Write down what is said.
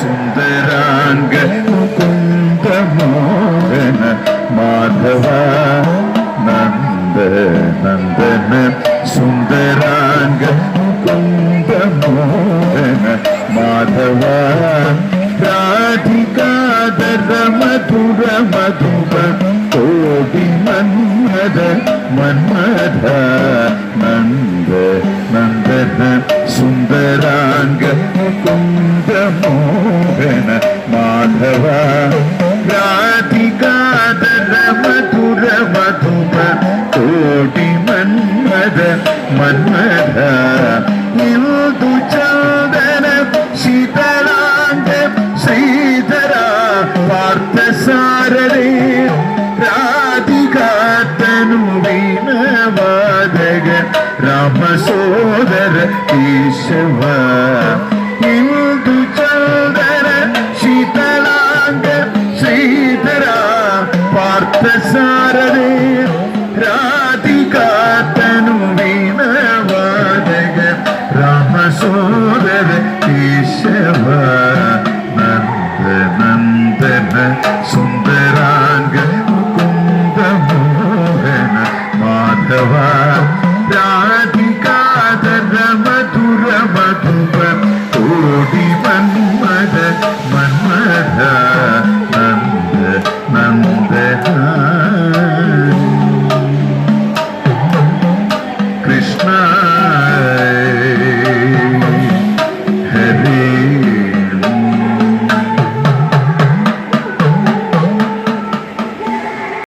സുന്ദരാംഗ മുകുന്ദ മോഹന മാധവ നന്ദ നന്ദന സുന്ദരാംഗ മുകുന്ദ മോഹന മാധവ രാധികാധര മധുര മധുര കോടി മന്മഥ മന്മഥ നന്ദ നന്ദന സുന്ദരാംഗ മുകുന്ദ മോഹന മാധവ രാധികാധര മധുര മധുര കോടി മന്മഥ മന്മഥ ഇന്ദു ചന്ദന ശീതളാംഗ ശ്രീധര പാർത്ഥസാരഥി രാധികാതനു വീണവാദക രാമസോദര കേശവ ഇന്ദു ചന്ദന ശീതളാംഗ ശ്രീധര പാർത്ഥസാരഥി രാധികാതനു വീണവാദക രാമസോദര